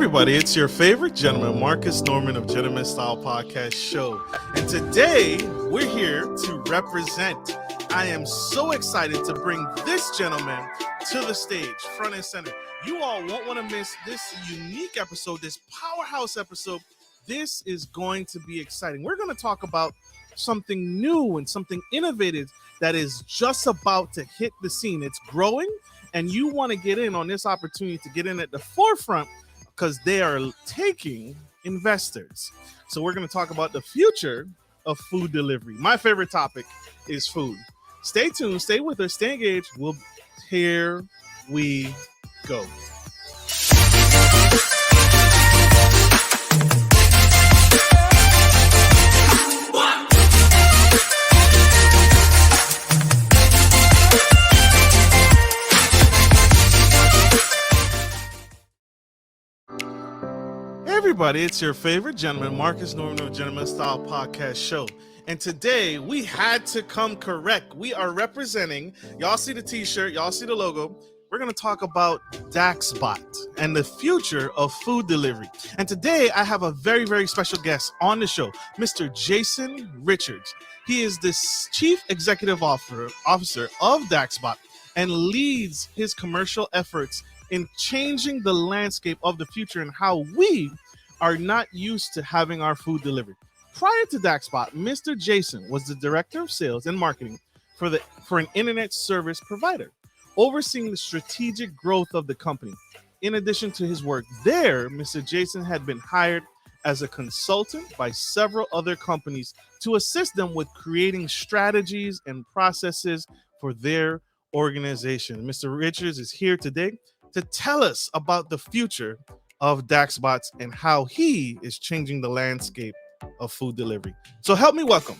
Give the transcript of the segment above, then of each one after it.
everybody, it's your favorite gentleman, Marcus Norman of Gentleman Style Podcast Show. And today, we're here to represent. I am so excited to bring this gentleman to the stage, front and center. You all won't want to miss this unique episode, this powerhouse episode. This is going to be exciting. We're going to talk about something new and something innovative that is just about to hit the scene. It's growing, and you want to get in on this opportunity to get in at the forefront because they are taking investors. So we're going to talk about the future of food delivery. My favorite topic is food. Stay tuned, stay with us, stay engaged. Here we go. Everybody, it's your favorite gentleman, Marcus Norman of Gentleman Style Podcast Show. And today we had to come correct. We are representing, y'all see the t-shirt, y'all see the logo. We're going to talk about DaxBot and the future of food delivery. And today I have a very, very special guest on the show, Mr. Jason Richards. He is the Chief Executive Officer of DaxBot and leads his commercial efforts in changing the landscape of the future and how we are not used to having our food delivered. Prior to DaxBot, Mr. Jason was the Director of Sales and Marketing for an internet service provider, overseeing the strategic growth of the company. In addition to his work there, Mr. Jason had been hired as a consultant by several other companies to assist them with creating strategies and processes for their organization. Mr. Richards is here today to tell us about the future of DaxBots and how he is changing the landscape of food delivery. So help me welcome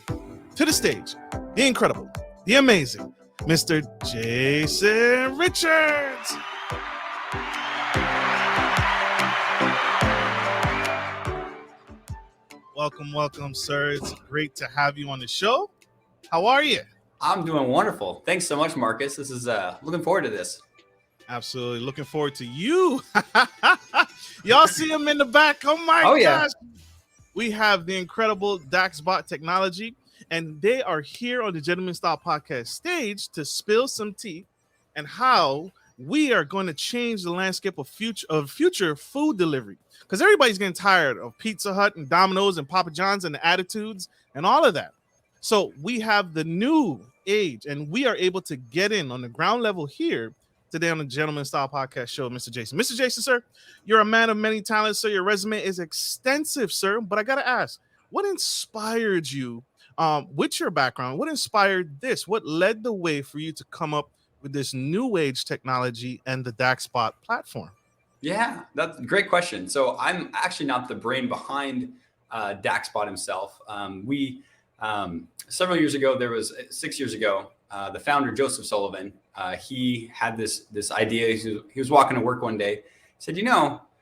to the stage the incredible, the amazing, Mr. Jason Richards. Welcome, sir. It's great to have you on the show. How are you? I'm doing wonderful. Thanks so much, Marcus. This is looking forward to this. Absolutely. Looking forward to you. Y'all see him in the back. Oh my gosh. Yeah. We have the incredible DaxBot technology, and they are here on the Gentleman Style Podcast stage to spill some tea and how we are going to change the landscape of future food delivery. Because everybody's getting tired of Pizza Hut and Domino's and Papa John's and the attitudes and all of that. So we have the new age, and we are able to get in on the ground level here today on the Gentleman Style Podcast Show, Mr. Jason. Mr. Jason, sir, you're a man of many talents, sir. Your resume is extensive, sir. But I got to ask, what inspired you with your background? What inspired this? What led the way for you to come up with this new age technology and the DaxBot platform? Yeah, that's a great question. So I'm actually not the brain behind DaxBot himself. Several years ago, 6 years ago, the founder, Joseph Sullivan, he had this idea. He was walking to work one day. He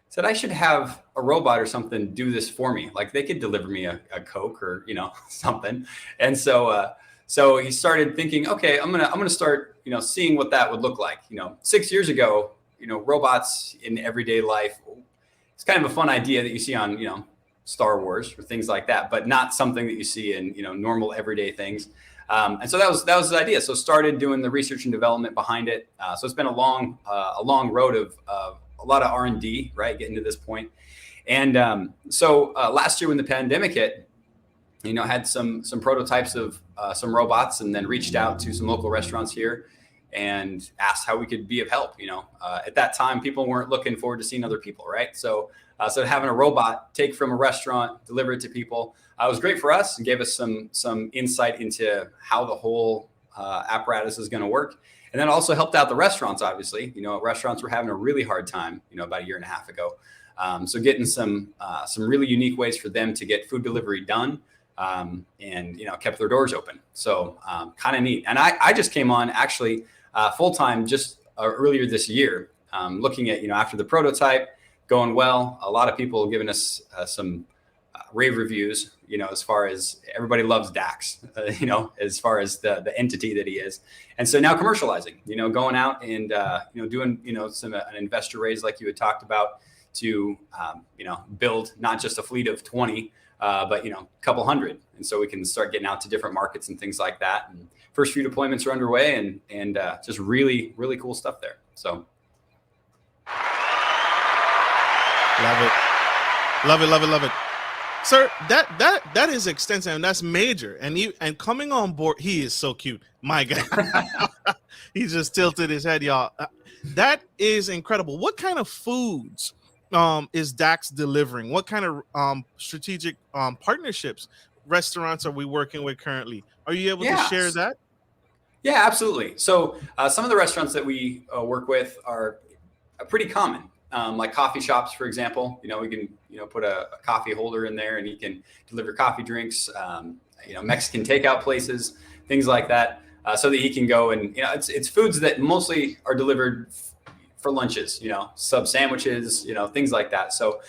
said, I should have a robot or something do this for me. Like they could deliver me a Coke or, something. And so he started thinking, okay, I'm gonna start, seeing what that would look like. 6 years ago, robots in everyday life. It's kind of a fun idea that you see on, Star Wars or things like that, but not something that you see in, normal everyday things. And so that was his idea. So started doing the research and development behind it. So it's been a long road of a lot of R&D, right, getting to this point. And so last year when the pandemic hit, had some prototypes of some robots, and then reached out to some local restaurants here and asked how we could be of help. At that time, people weren't looking forward to seeing other people, right? So having a robot take from a restaurant, deliver it to people, was great for us and gave us some insight into how the whole apparatus is going to work. And then also helped out the restaurants, obviously. Restaurants were having a really hard time, about a year and a half ago. So getting some really unique ways for them to get food delivery done, and kept their doors open. So kind of neat. And I just came on actually full-time just earlier this year, looking at, after the prototype going well, a lot of people giving us some rave reviews, as far as everybody loves Dax, as far as the entity that he is. And so now commercializing, going out and, doing, an investor raise like you had talked about, to, build not just a fleet of 20, but, a couple hundred. And so we can start getting out to different markets and things like that. And first few deployments are underway and just really, really cool stuff there. So. Love it. Sir, that is extensive and that's major. And coming on board, he is so cute. My God. He just tilted his head, y'all. That is incredible. What kind of foods is Dax delivering? What kind of strategic partnerships, restaurants are we working with currently? Are you able to share that? Yeah, absolutely. So some of the restaurants that we work with are pretty common. Like coffee shops, for example, we can, put a coffee holder in there and he can deliver coffee drinks, Mexican takeout places, things like that, so that he can go and, it's foods that mostly are delivered for lunches, sub sandwiches, things like that. So,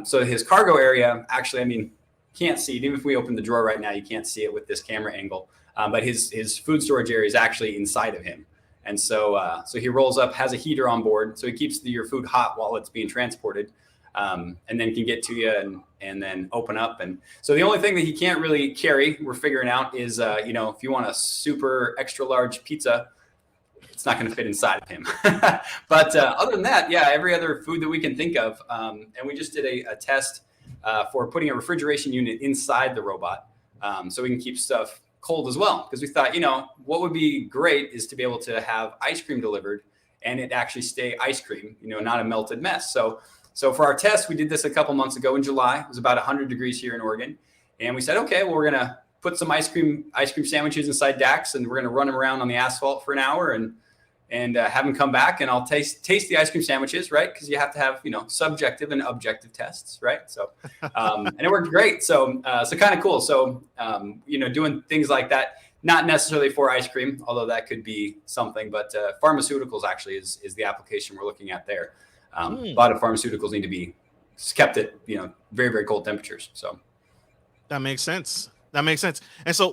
so his cargo area, actually, can't see it. Even if we open the drawer right now, you can't see it with this camera angle. But his food storage area is actually inside of him. And so, so he rolls up, has a heater on board, so he keeps your food hot while it's being transported, and then can get to you and then open up. And so the only thing that he can't really carry, we're figuring out, is if you want a super extra large pizza, it's not going to fit inside of him. But other than that, every other food that we can think of. And we just did a test for putting a refrigeration unit inside the robot, so we can keep stuff cold as well, because we thought, what would be great is to be able to have ice cream delivered and it actually stay ice cream, not a melted mess. So for our test, we did this a couple months ago in July. It was about 100 degrees here in Oregon, and we said, okay, well, we're gonna put some ice cream sandwiches inside Dax, and we're gonna run them around on the asphalt for an hour and have them come back, and I'll taste the ice cream sandwiches, right? Because you have to have, subjective and objective tests, right? So, and it worked great. So kind of cool. So, doing things like that, not necessarily for ice cream, although that could be something, but pharmaceuticals actually is the application we're looking at there. A lot of pharmaceuticals need to be kept at, very, very cold temperatures. So that makes sense. And so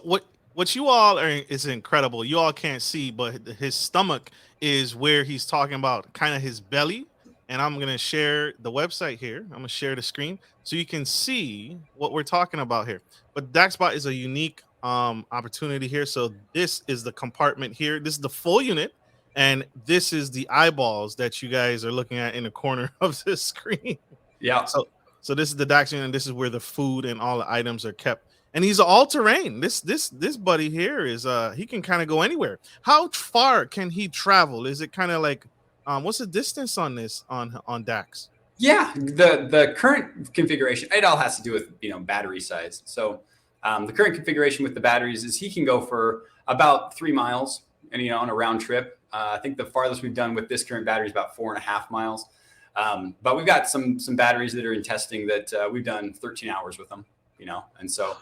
what you all are is incredible. You all can't see, but his stomach is where he's talking about, kind of his belly. And I'm going to share the website here. I'm going to share the screen so you can see what we're talking about here. But DaxBot is a unique opportunity here. So this is the compartment here. This is the full unit. And this is the eyeballs that you guys are looking at in the corner of the screen. Yeah. So this is the Dax unit, and this is where the food and all the items are kept. And he's all terrain. This buddy here is he can kind of go anywhere. How far can he travel? Is it kind of like what's the distance on this on Dax? Yeah, the current configuration, it all has to do with battery size. So the current configuration with the batteries is he can go for about 3 miles and on a round trip. I think the farthest we've done with this current battery is about 4.5 miles. But we've got some batteries that are in testing that we've done 13 hours with them. And so.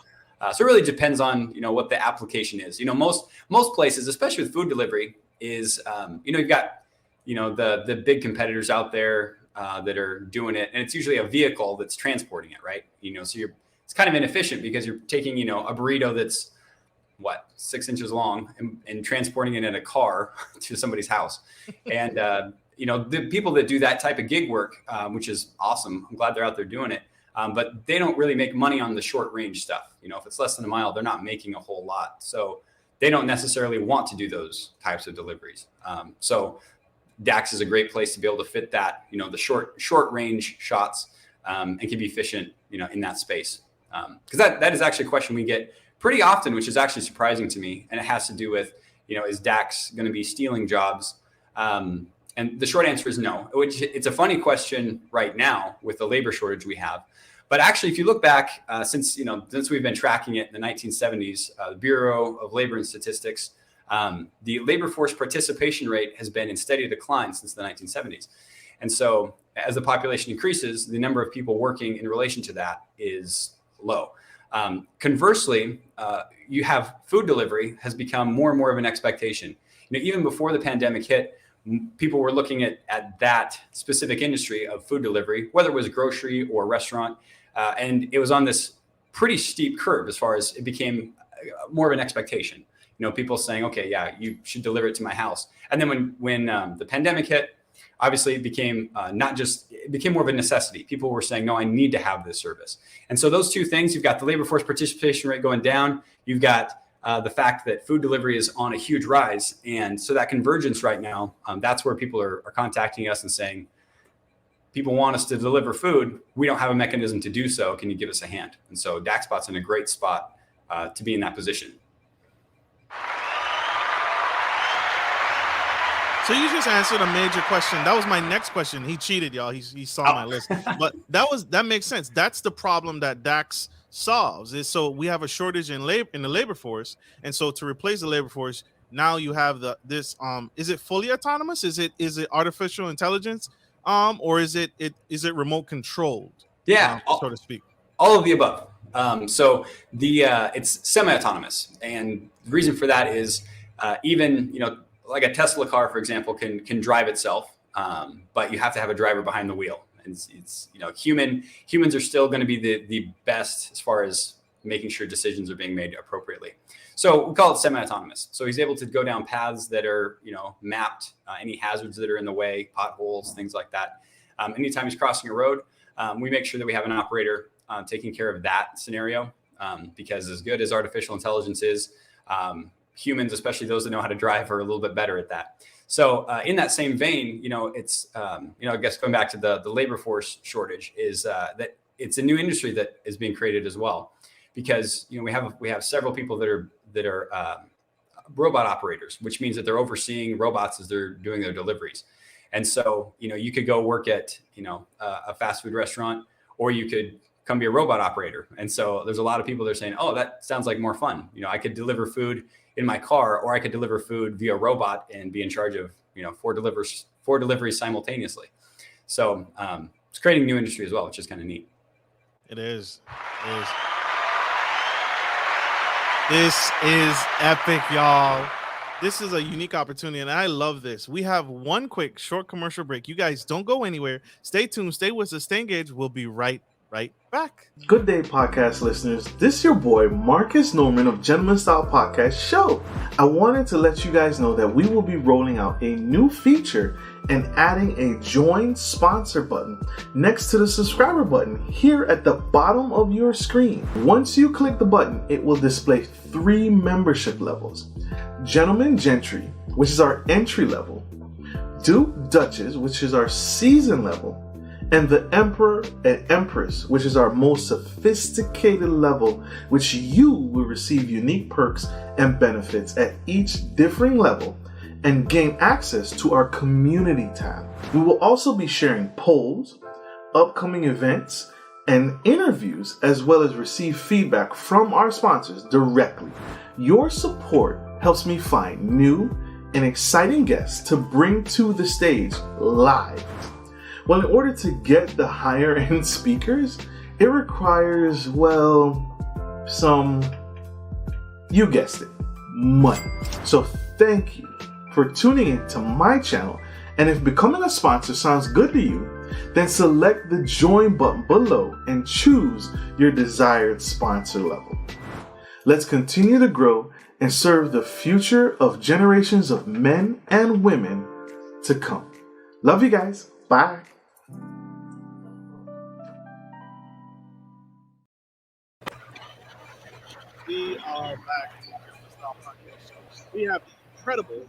So it really depends on, what the application is. Most places, especially with food delivery, is, you've got, the big competitors out there that are doing it. And it's usually a vehicle that's transporting it, right? So it's kind of inefficient because you're taking, a burrito that's 6 inches long and transporting it in a car to somebody's house. And, the people that do that type of gig work, which is awesome. I'm glad they're out there doing it. But they don't really make money on the short range stuff. If it's less than a mile, they're not making a whole lot. So they don't necessarily want to do those types of deliveries. So Dax is a great place to be able to fit that, the short range shots and can be efficient, in that space. Because that is actually a question we get pretty often, which is actually surprising to me. And it has to do with, is Dax going to be stealing jobs? And the short answer is no, which it's a funny question right now with the labor shortage we have. But actually, if you look back since we've been tracking it in the 1970s, the Bureau of Labor and Statistics, the labor force participation rate has been in steady decline since the 1970s. And so as the population increases, the number of people working in relation to that is low. Conversely, you have food delivery has become more and more of an expectation. Even before the pandemic hit, people were looking at that specific industry of food delivery, whether it was grocery or restaurant. And it was on this pretty steep curve as far as it became more of an expectation. People saying, okay, yeah, you should deliver it to my house. And then when the pandemic hit, obviously it became it became more of a necessity. People were saying, no, I need to have this service. And so those two things, you've got the labor force participation rate going down. You've got the fact that food delivery is on a huge rise. And so that convergence right now, that's where people are contacting us and saying, people want us to deliver food. We don't have a mechanism to do so. Can you give us a hand? And so DaxBot's in a great spot to be in that position. So you just answered a major question. That was my next question. He cheated, y'all. He saw my list, but that makes sense. That's the problem that Dax solves. Is so we have a shortage in the labor force, and so to replace the labor force, now you have this. Is it fully autonomous? Is it artificial intelligence? Or is it remote controlled? Yeah, so to speak. All of the above. So it's semi-autonomous, and the reason for that is even like a Tesla car, for example, can drive itself, but you have to have a driver behind the wheel. And it's humans are still going to be the best as far as making sure decisions are being made appropriately. So we call it semi-autonomous. So he's able to go down paths that are mapped, any hazards that are in the way, potholes, things like that. Anytime he's crossing a road, we make sure that we have an operator taking care of that scenario, because as good as artificial intelligence is, humans, especially those that know how to drive, are a little bit better at that. So in that same vein, it's, I guess going back to the labor force shortage is that it's a new industry that is being created as well, because we have several people that are robot operators, which means that they're overseeing robots as they're doing their deliveries. And so, you could go work at, a fast food restaurant, or you could come be a robot operator. And so there's a lot of people that are saying, oh, that sounds like more fun. I could deliver food in my car, or I could deliver food via robot and be in charge of, four deliveries simultaneously. So it's creating a new industry as well, which is kind of neat. It is. This is epic, y'all. This is a unique opportunity, and I love this. We have one quick short commercial break. You guys don't go anywhere. Stay tuned. Stay with us. Stay engaged. We'll be right back. Good day, podcast listeners. This is your boy, Marcus Norman of Gentleman Style Podcast Show. I wanted to let you guys know that we will be rolling out a new feature and adding a join sponsor button next to the subscriber button here at the bottom of your screen. Once you click the button, it will display 3 membership levels. Gentleman Gentry, which is our entry level, Duke Duchess, which is our season level, and the Emperor and Empress, which is our most sophisticated level, which you will receive unique perks and benefits at each differing level and gain access to our community tab. We will also be sharing polls, upcoming events, and interviews, as well as receive feedback from our sponsors directly. Your support helps me find new and exciting guests to bring to the stage live. Well, in order to get the higher end speakers, it requires, you guessed it, money. So thank you for tuning in to my channel. And if becoming a sponsor sounds good to you, then select the join button below and choose your desired sponsor level. Let's continue to grow and serve the future of generations of men and women to come. Love you guys. Bye. We are back to the Style Podcast Show. We have incredible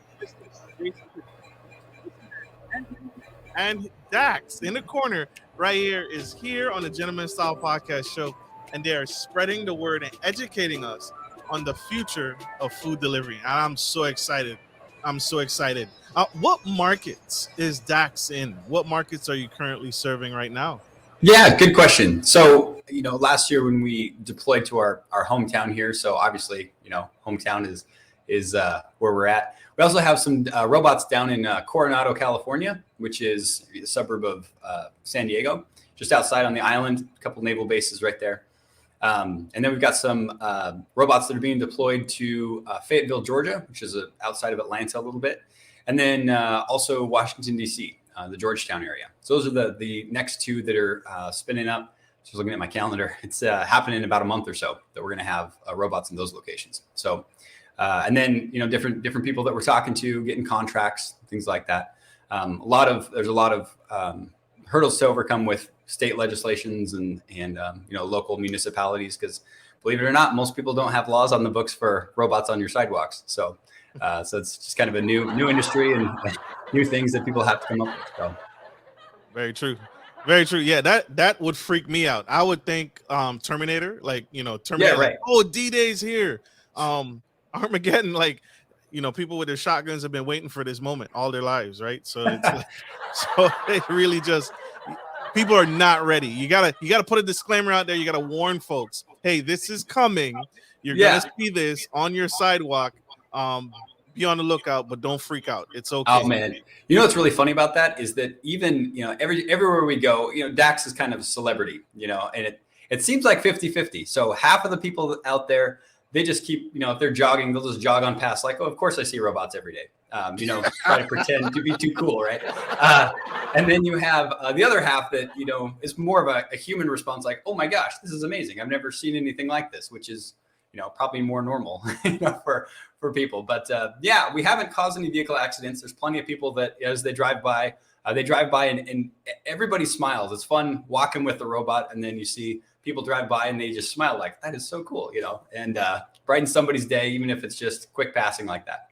and Dax in the corner right here is here on the Gentleman Style Podcast Show, and they are spreading the word and educating us on the future of food delivery. And I'm so excited. What markets is Dax in? What markets are you currently serving right now? Yeah, good question. So, last year when we deployed to our hometown here, so obviously, hometown is where we're at. We also have some robots down in Coronado, California, which is a suburb of San Diego, just outside on the island, a couple naval bases right there. And then we've got some robots that are being deployed to Fayetteville, Georgia, which is outside of Atlanta a little bit. And then also Washington, D.C., the Georgetown area. So those are the next 2 that are spinning up. Just looking at my calendar, it's happening in about a month or so that we're going to have robots in those locations. So, and then, different people that we're talking to, getting contracts, things like that. there's a lot of hurdles to overcome with state legislations and local municipalities, because believe it or not, most people don't have laws on the books for robots on your sidewalks. So it's just kind of a new industry and new things that people have to come up with. So. Very true. Very true. Yeah, that would freak me out. I would think Terminator, Terminator. Yeah, right. Like, oh, D-Day's here. Armageddon, people with their shotguns have been waiting for this moment all their lives, right? So it's so it really just, people are not ready. You gotta put a disclaimer out there. You gotta warn folks, hey, this is coming. You're gonna see this on your sidewalk. Be on the lookout, but don't freak out. It's okay. Oh man, what's really funny about that is that even everywhere we go, Dax is kind of a celebrity, and it seems like 50-50. So half of the people out there, they just keep, if they're jogging, they'll just jog on past, like, oh, of course I see robots every day. Try to pretend to be too cool, right? And then you have the other half that is more of a human response, like, oh my gosh, this is amazing. I've never seen anything like this, which is probably more normal for people. But we haven't caused any vehicle accidents. There's plenty of people that as they drive by and everybody smiles. It's fun walking with the robot, and then you see people drive by and they just smile, like, that is so cool, and brighten somebody's day, even if it's just quick passing like that.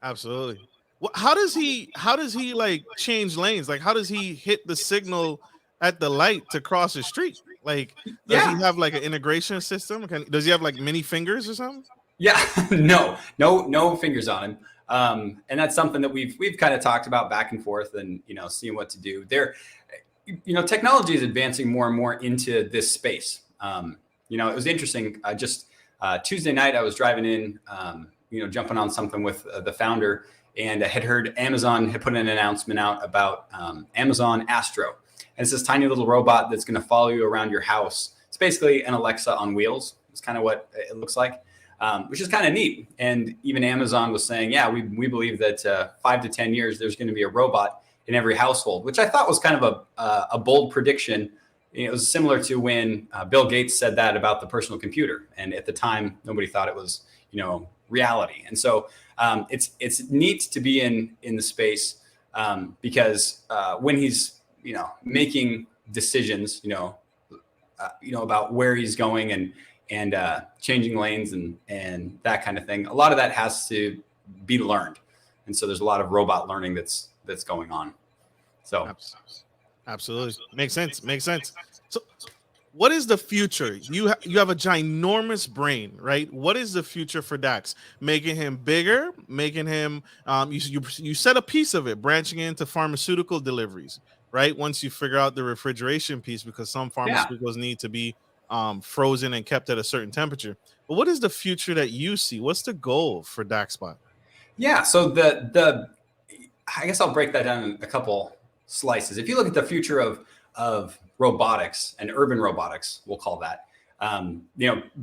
Absolutely. How does he like change lanes? Like, how does he hit the signal at the light to cross the street? Like, does he have like an integration system? Does he have like mini fingers or something? Yeah, no fingers on him. And that's something that we've kind of talked about back and forth, and seeing what to do there. Technology is advancing more and more into this space. It was interesting. Just Tuesday night, I was driving in, jumping on something with the founder, and I had heard Amazon had put an announcement out about Amazon Astro. And it's this tiny little robot that's going to follow you around your house. It's basically an Alexa on wheels. It's kind of what it looks like, which is kind of neat. And even Amazon was saying, we believe that 5 to 10 years, there's going to be a robot in every household, which I thought was kind of a bold prediction. It was similar to when Bill Gates said that about the personal computer. And at the time, nobody thought it was, reality. And so it's neat to be in the space because when he's, making decisions, about where he's going and changing lanes and that kind of thing. A lot of that has to be learned. And so there's a lot of robot learning that's going on. So absolutely. Makes sense. So what is the future? You have a ginormous brain, right? What is the future for Dax? Making him bigger, making him, you said a piece of it, branching into pharmaceutical deliveries, right? Once you figure out the refrigeration piece, because some pharmaceuticals need to be frozen and kept at a certain temperature. But what is the future that you see? What's the goal for DaxBot? Yeah, so I guess I'll break that down in a couple slices. If you look at the future of robotics and urban robotics, we'll call that.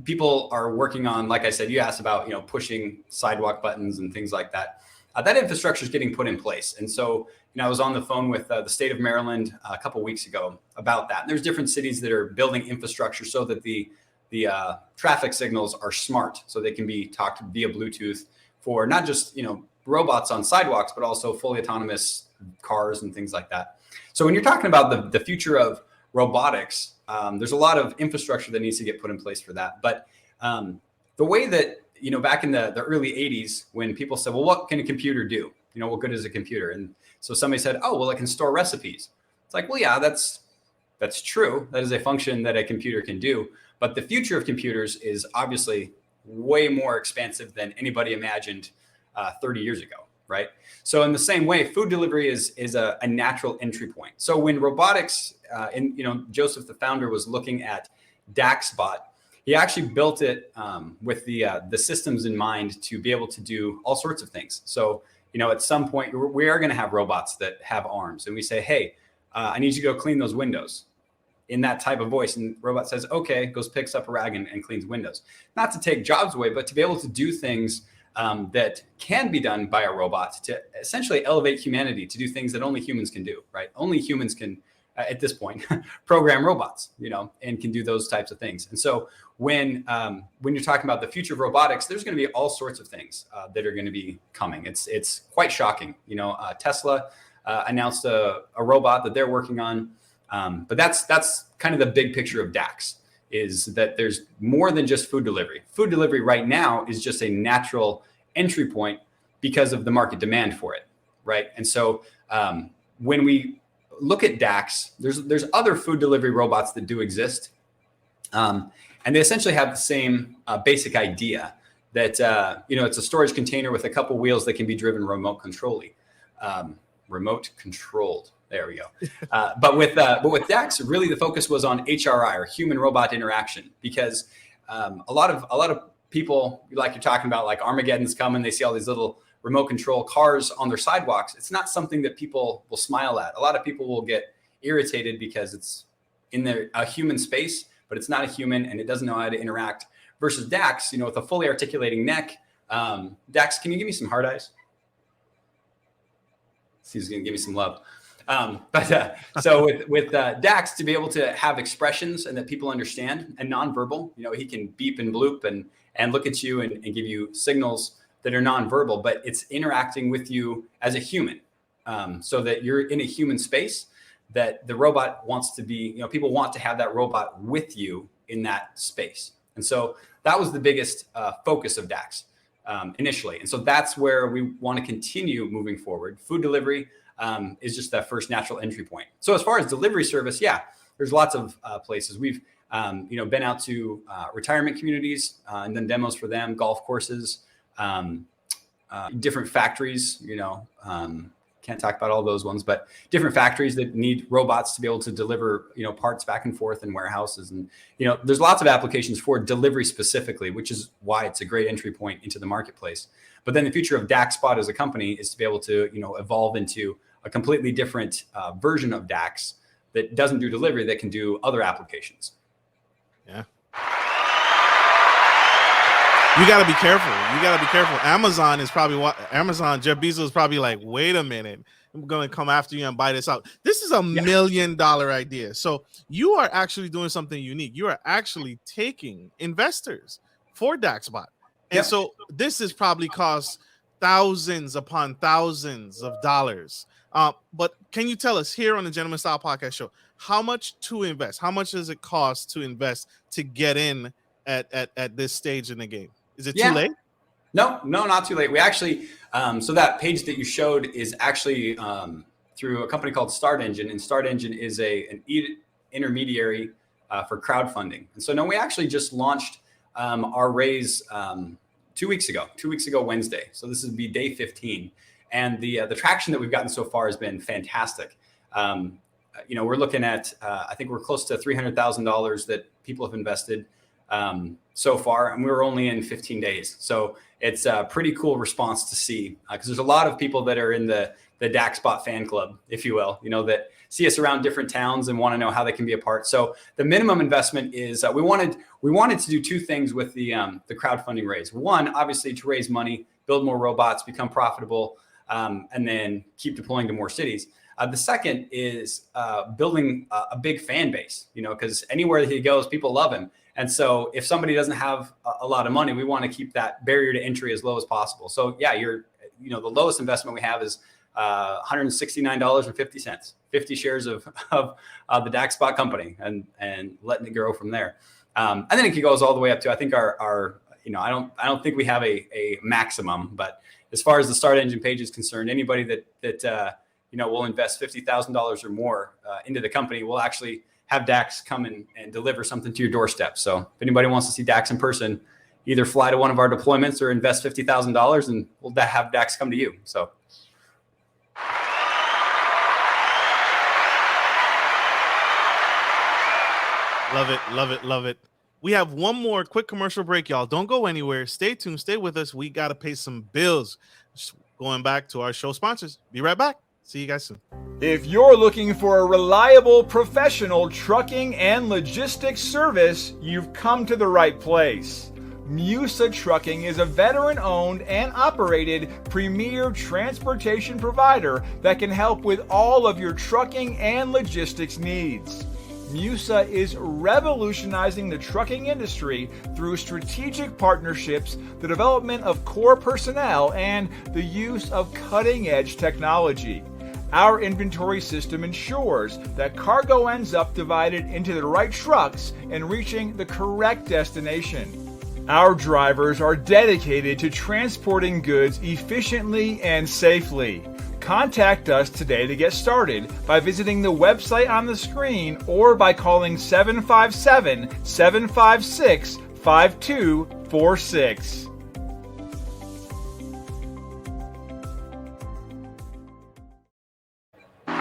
People are working on, like I said, you asked about, pushing sidewalk buttons and things like that. That infrastructure is getting put in place. And so, I was on the phone with the state of Maryland a couple of weeks ago about that. And there's different cities that are building infrastructure so that the traffic signals are smart, so they can be talked via Bluetooth for not just, robots on sidewalks, but also fully autonomous cars and things like that. So when you're talking about the future of robotics, there's a lot of infrastructure that needs to get put in place for that. But the way that, back in the early 80s, when people said, well, what can a computer do? What good is a computer? And so somebody said, oh, well, it can store recipes. It's like, well, yeah, that's true. That is a function that a computer can do. But the future of computers is obviously way more expansive than anybody imagined 30 years ago. Right. So in the same way, food delivery is a natural entry point. So when robotics, Joseph, the founder, was looking at DaxBot, he actually built it with the systems in mind to be able to do all sorts of things. So, at some point we are going to have robots that have arms, and we say, hey, I need you to go clean those windows in that type of voice. And the robot says, okay, goes, picks up a rag and cleans windows. Not to take jobs away, but to be able to do things that can be done by a robot to essentially elevate humanity, to do things that only humans can do, right? Only humans can, at this point, program robots, and can do those types of things. And so when you're talking about the future of robotics, there's going to be all sorts of things that are going to be coming. It's quite shocking. Tesla announced a robot that they're working on. But that's kind of the big picture of Dax, is that there's more than just food delivery. Food delivery right now is just a natural entry point because of the market demand for it, right? And so when we look at Dax, there's other food delivery robots that do exist. And they essentially have the same basic idea that, it's a storage container with a couple wheels that can be driven remote controlled. There we go. But with Dax, really the focus was on HRI, or human robot interaction, because a lot of people, like you're talking about, like Armageddon's coming, they see all these little remote control cars on their sidewalks. It's not something that people will smile at. A lot of people will get irritated because it's in a human space, but it's not a human and it doesn't know how to interact. Versus Dax, with a fully articulating neck. Dax, can you give me some hard eyes? He's going to give me some love. So with Dax, to be able to have expressions and that people understand, and nonverbal, he can beep and bloop and look at you and give you signals that are nonverbal, but it's interacting with you as a human, so that you're in a human space, that the robot wants to be, people want to have that robot with you in that space. And so that was the biggest focus of Dax initially. And so that's where we want to continue moving forward. Food delivery is just that first natural entry point. So as far as delivery service, there's lots of places. We've been out to retirement communities and done demos for them, golf courses, different factories. Can't talk about all those ones, but different factories that need robots to be able to deliver, parts back and forth in warehouses. And, there's lots of applications for delivery specifically, which is why it's a great entry point into the marketplace. But then the future of DaxBot as a company is to be able to, evolve into a completely different version of Dax that doesn't do delivery, that can do other applications. Yeah. You got to be careful. Amazon, Jeff Bezos is probably like, wait a minute, I'm going to come after you and buy this out. This is $1 million idea. So you are actually doing something unique. You are actually taking investors for DaxBot. And so this has probably cost thousands upon thousands of dollars. But can you tell us here on the Gentleman Style Podcast Show, how much to invest? How much does it cost to invest to get in at this stage in the game? Is it too late? No, not too late. We actually, so that page that you showed is actually through a company called Start Engine, and Start Engine is an intermediary for crowdfunding. And so no, we actually just launched our raise 2 weeks ago Wednesday. So this would be day 15, and the traction that we've gotten so far has been fantastic. We're looking at I think we're close to $300,000 that people have invested so far, and we were only in 15 days. So it's a pretty cool response to see, because there's a lot of people that are in the DaxBot fan club, if you will, that see us around different towns and want to know how they can be a part. So the minimum investment is we wanted to do two things with the crowdfunding raise. One, obviously, to raise money, build more robots, become profitable, and then keep deploying to more cities. The second is building a big fan base, because anywhere that he goes, people love him. And so if somebody doesn't have a lot of money, we want to keep that barrier to entry as low as possible. So the lowest investment we have is $169.50, 50 shares of the DaxBot company, and letting it grow from there. And then it goes all the way up to, I think our I don't think we have a maximum, but as far as the Start Engine page is concerned, anybody that will invest $50,000 or more into the company will actually have Dax come and deliver something to your doorstep. So if anybody wants to see Dax in person, either fly to one of our deployments or invest $50,000 and we'll have Dax come to you. So. Love it. We have one more quick commercial break, y'all. Don't go anywhere. Stay tuned. Stay with us. We got to pay some bills. Just going back to our show sponsors. Be right back. See you guys soon. If you're looking for a reliable, professional trucking and logistics service, you've come to the right place. Musa Trucking is a veteran-owned and operated premier transportation provider that can help with all of your trucking and logistics needs. Musa is revolutionizing the trucking industry through strategic partnerships, the development of core personnel, and the use of cutting-edge technology. Our inventory system ensures that cargo ends up divided into the right trucks and reaching the correct destination. Our drivers are dedicated to transporting goods efficiently and safely. Contact us today to get started by visiting the website on the screen or by calling 757-756-5246. We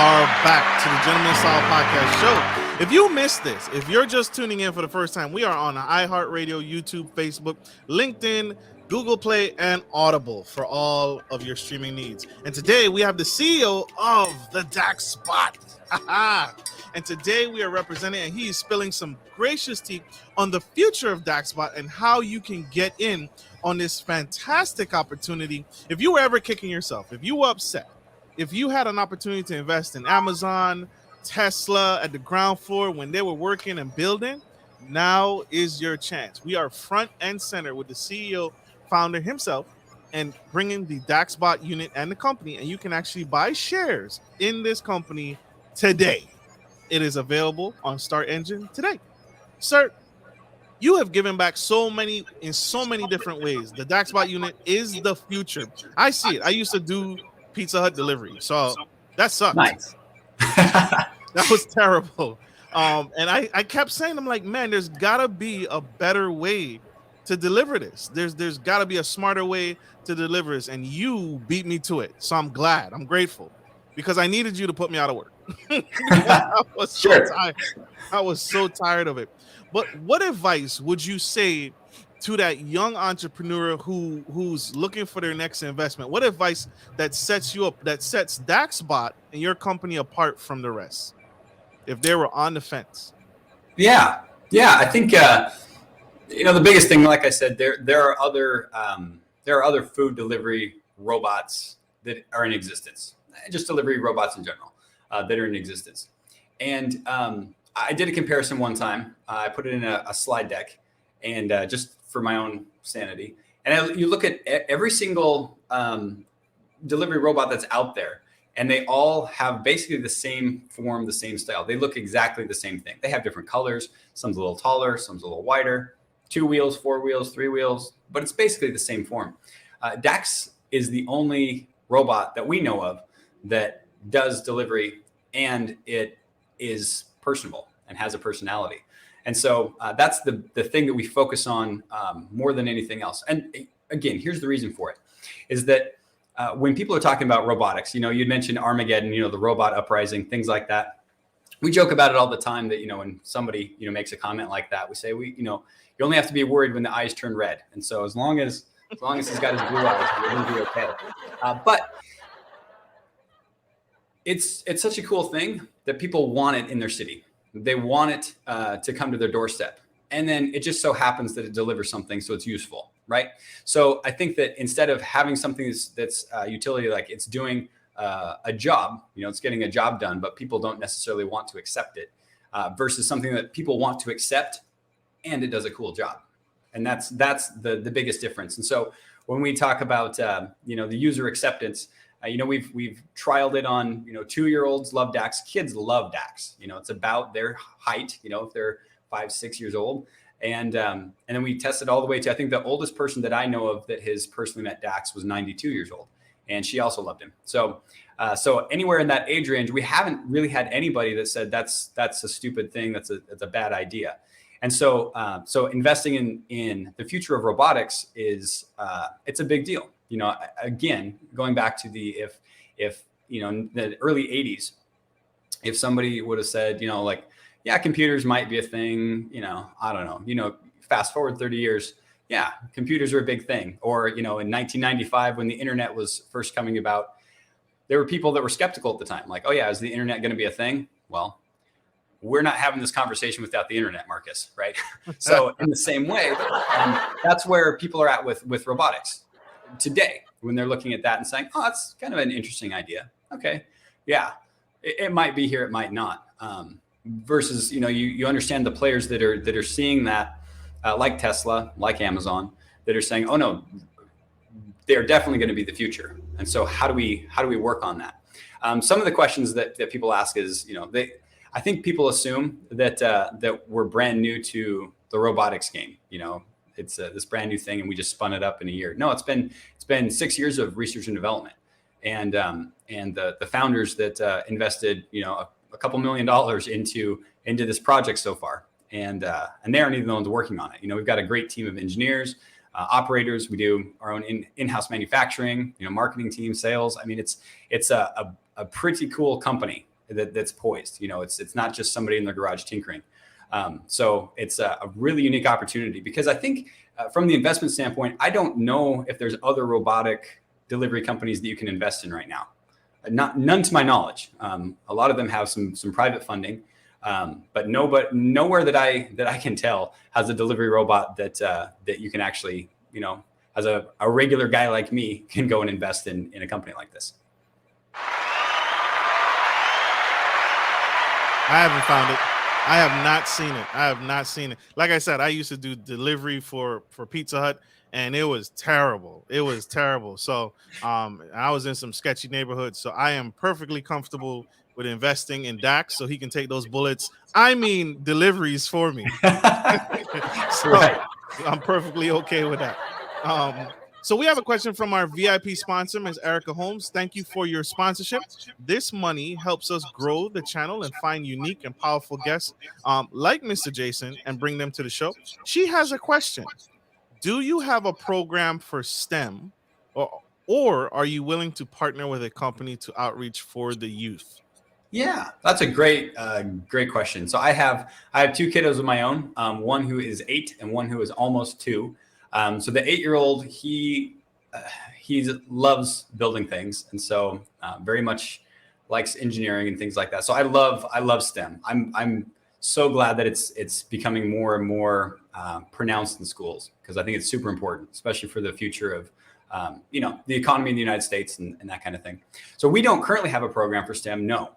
are back to the Gentleman Style Podcast Show. If you missed this, if you're just tuning in for the first time, we are on iHeartRadio, YouTube, Facebook, LinkedIn, Google Play, and Audible for all of your streaming needs. And today we have the CEO of the DaxBot. And today we are representing, and he's spilling some gracious tea on the future of DaxBot and how you can get in on this fantastic opportunity. If you were ever kicking yourself, if you were upset, if you had an opportunity to invest in Amazon, Tesla at the ground floor when they were working and building, now is your chance. We are front and center with the CEO, founder himself, and bringing the DaxBot unit and the company, and you can actually buy shares in this company today. It is available on Start Engine today. Sir, you have given back in so many different ways. The DaxBot unit is the future. I see it. I used to do Pizza Hut delivery, so that sucked. Nice. That was terrible. And I kept saying, I'm like, man, there's gotta be a better way to deliver this. There's gotta be a smarter way to deliver this, and you beat me to it. So I'm glad. I'm grateful because I needed you to put me out of work. I was so tired. I was so tired of it. But what advice would you say to that young entrepreneur who's looking for their next investment? What advice that sets you up, that sets DaxBot and your company apart from the rest, if they were on the fence? Yeah. I think the biggest thing, like I said, there are other food delivery robots that are in existence, just delivery robots in general that are in existence. And I did a comparison one time. I put it in a slide deck, and just for my own sanity. And you look at every single delivery robot that's out there, and they all have basically the same form, the same style. They look exactly the same thing. They have different colors. Some's a little taller, some's a little wider, 2 wheels, 4 wheels, 3 wheels, but it's basically the same form. Dax is the only robot that we know of that does delivery, and it is personable and has a personality. And so that's the thing that we focus on more than anything else. And again, here's the reason for it, is that when people are talking about robotics, you'd mentioned Armageddon, the robot uprising, things like that. We joke about it all the time that, when somebody, makes a comment like that, we say, you only have to be worried when the eyes turn red. And so as long as he's got his blue eyes, we're going to be okay. But it's such a cool thing that people want it in their city. They want it to come to their doorstep. And then it just so happens that it delivers something, so it's useful, right? So I think that instead of having something that's utility, like it's doing a job, it's getting a job done, but people don't necessarily want to accept it, versus something that people want to accept and it does a cool job. And that's the biggest difference. And so when we talk about the user acceptance, we've trialed it on 2-year-olds love Dax, kids love Dax. It's about their height, if they're 5-6 years old, and then we tested all the way to, I think the oldest person that I know of that has personally met Dax was 92 years old, and she also loved him. So anywhere in that age range, we haven't really had anybody that said that's a stupid thing, that's a bad idea. And so investing in the future of robotics is it's a big deal. Again, going back to if in the early 80s, if somebody would have said, yeah, computers might be a thing, I don't know, fast forward 30 years, yeah, computers are a big thing. Or, in 1995, when the internet was first coming about, there were people that were skeptical at the time. Like, oh yeah, is the internet going to be a thing? Well, we're not having this conversation without the internet, Marcus, right? So in the same way, that's where people are at with robotics today, when they're looking at that and saying, oh, that's kind of an interesting idea. Okay. Yeah, it might be here, it might not. Versus, you understand the players that are seeing that, like Tesla, like Amazon, that are saying, oh no, they are definitely going to be the future. And so how do we work on that? Some of the questions that people ask is, I think people assume that we're brand new to the robotics game. It's this brand new thing and we just spun it up in a year. No, it's been 6 years of research and development, and the founders that invested a couple $1 million into this project so far, and they aren't even the ones working on it. We've got a great team of engineers, operators. We do our own in-house manufacturing, marketing team, sales. I mean, it's a pretty cool company that's poised. It's not just somebody in their garage tinkering. So it's a really unique opportunity, because I think from the investment standpoint, I don't know if there's other robotic delivery companies that you can invest in right now. None to my knowledge. A lot of them have some private funding, but nowhere that I can tell has a delivery robot that you can actually, as a regular guy like me, can go and invest in a company like this. I haven't found it. I have not seen it. Like I said, I used to do delivery for Pizza Hut, and it was terrible. So I was in some sketchy neighborhoods. So I am perfectly comfortable with investing in Dax so he can take those bullets. I mean, deliveries for me. So Right. I'm perfectly okay with that. So we have a question from our VIP sponsor, Ms. Erica Holmes. Thank you for your sponsorship. This money helps us grow the channel and find unique and powerful guests like Mr. Jason and bring them to the show. She has a question. Do you have a program for STEM, or are you willing to partner with a company to outreach for the youth? Yeah, that's a great question. So I have 2 kiddos of my own, one who is 8 and one who is almost 2. So the 8-year-old, he loves building things, and so very much likes engineering and things like that. So I love STEM. I'm so glad that it's becoming more and more pronounced in schools, because I think it's super important, especially for the future of the economy in the United States and that kind of thing. So we don't currently have a program for STEM. No.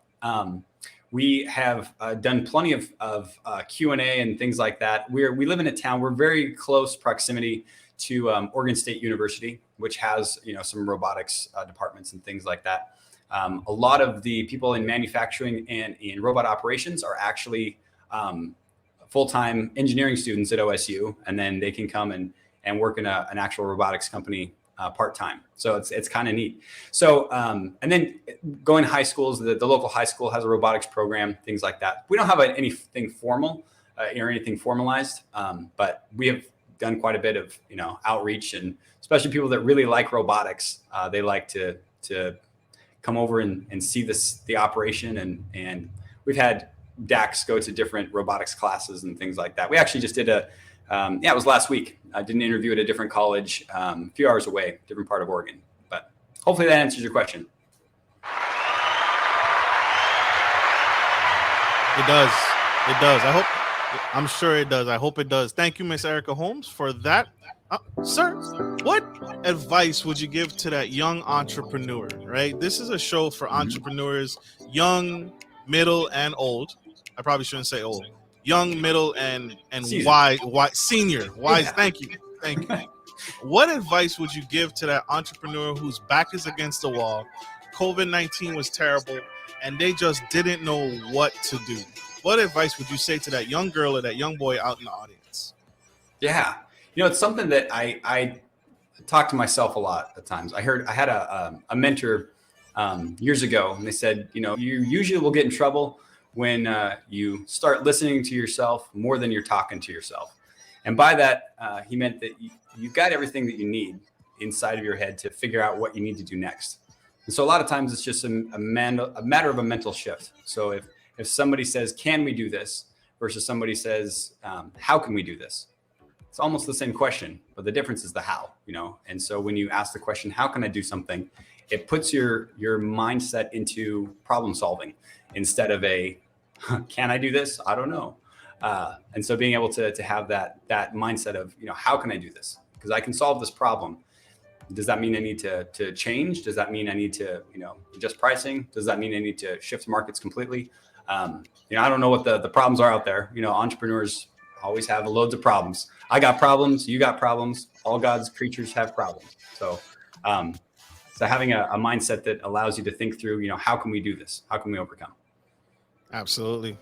We have done plenty of Q&A and things like that. We live in a town. We're very close proximity to Oregon State University, which has some robotics departments and things like that. A lot of the people in manufacturing and in robot operations are actually full-time engineering students at OSU, and then they can come and work in an actual robotics company part-time. So it's kind of neat. So, and then going to high schools, the local high school has a robotics program, things like that. We don't have anything formal or anything formalized, but we have done quite a bit of, outreach, and especially people that really like robotics. They like to come over and see the operation. And we've had Dax go to different robotics classes and things like that. We actually just did it was last week. I did an interview at a different college, a few hours away, different part of Oregon. But hopefully that answers your question. It does. I'm sure it does. I hope it does. Thank you, Miss Erica Holmes, for that. Sir, what advice would you give to that young entrepreneur, right? This is a show for entrepreneurs, young, middle, and old. I probably shouldn't say old. Young, middle, and wise, senior. Wise. Yeah. Thank you. What advice would you give to that entrepreneur whose back is against the wall? COVID-19 was terrible, and they just didn't know what to do. What advice would you say to that young girl or that young boy out in the audience? Yeah, it's something that I talk to myself a lot at times. I had a mentor years ago, and they said, you usually will get in trouble when you start listening to yourself more than you're talking to yourself. And by that, he meant that you've got everything that you need inside of your head to figure out what you need to do next. And so a lot of times it's just a matter of a mental shift. So if somebody says, can we do this? Versus somebody says, how can we do this? It's almost the same question, but the difference is the how, And so when you ask the question, how can I do something? It puts your mindset into problem solving instead of can I do this? I don't know. And so being able to have that mindset of, how can I do this? Because I can solve this problem. Does that mean I need to change? Does that mean I need to, adjust pricing? Does that mean I need to shift markets completely? I don't know what the problems are out there. Entrepreneurs always have loads of problems. I got problems. You got problems. All God's creatures have problems. So So having a mindset that allows you to think through, how can we do this? How can we overcome? Absolutely.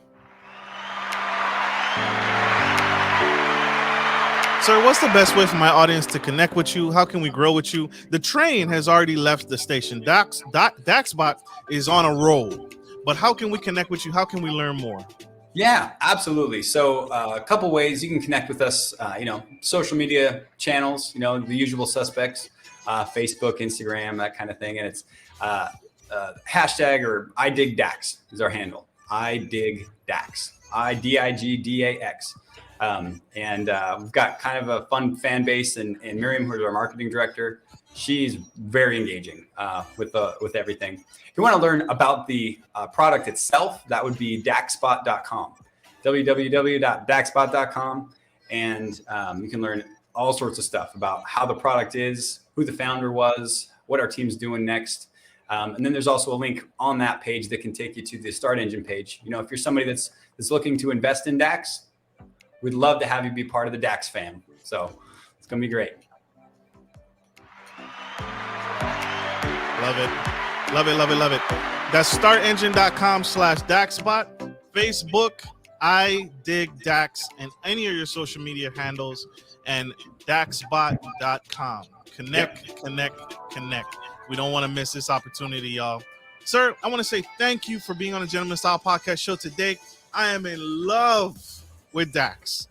Sir, what's the best way for my audience to connect with you? How can we grow with you? The train has already left the station. DaxBot is on a roll. But how can we connect with you? How can we learn more? Yeah, absolutely. So a couple ways you can connect with us, social media channels, the usual suspects, Facebook, Instagram, that kind of thing. And it's hashtag or I dig Dax is our handle. I dig Dax. IDIGDAX. And we've got kind of a fun fan base, and Miriam, who's our marketing director, she's very engaging with everything. If you want to learn about the product itself, that would be DaxBot.com, www.daxbot.com. And you can learn all sorts of stuff about how the product is, who the founder was, what our team's doing next. And then there's also a link on that page that can take you to the Start Engine page. If you're somebody that's looking to invest in Dax, we'd love to have you be part of the Dax fam. So it's going to be great. Love it. Love it, love it, love it. That's startengine.com/DaxBot, Facebook, I dig Dax, and any of your social media handles, and DaxBot.com. Connect. We don't want to miss this opportunity, y'all. Sir, I want to say thank you for being on the Gentleman Style Podcast show today. I am in love with Dax.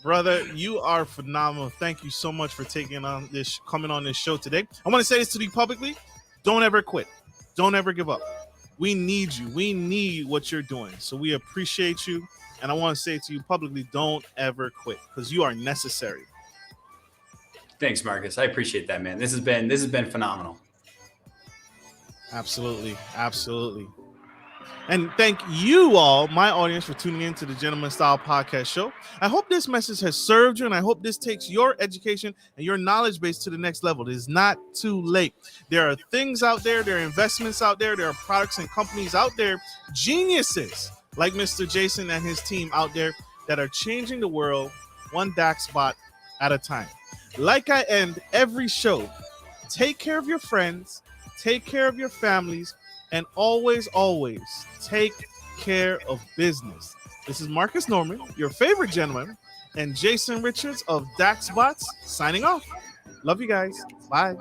Brother, you are phenomenal. Thank you so much for coming on this show today. I want to say this to you publicly. Don't ever quit. Don't ever give up. We need you. We need what you're doing. So we appreciate you. And I want to say to you publicly, don't ever quit, because you are necessary. Thanks, Marcus. I appreciate that, man. This has been phenomenal. Absolutely. And thank you all, my audience, for tuning in to the Gentleman Style Podcast show. I hope this message has served you, and I hope this takes your education and your knowledge base to the next level. It is not too late. There are things out there, there are investments out there, there are products and companies out there, geniuses like Mr. Jason and his team out there that are changing the world one DaxBot at a time. Like I end every show, take care of your friends, take care of your families, and always, always take care of business. This is Marcus Norman, your favorite gentleman, and Jason Richards of DaxBots signing off. Love you guys. Bye.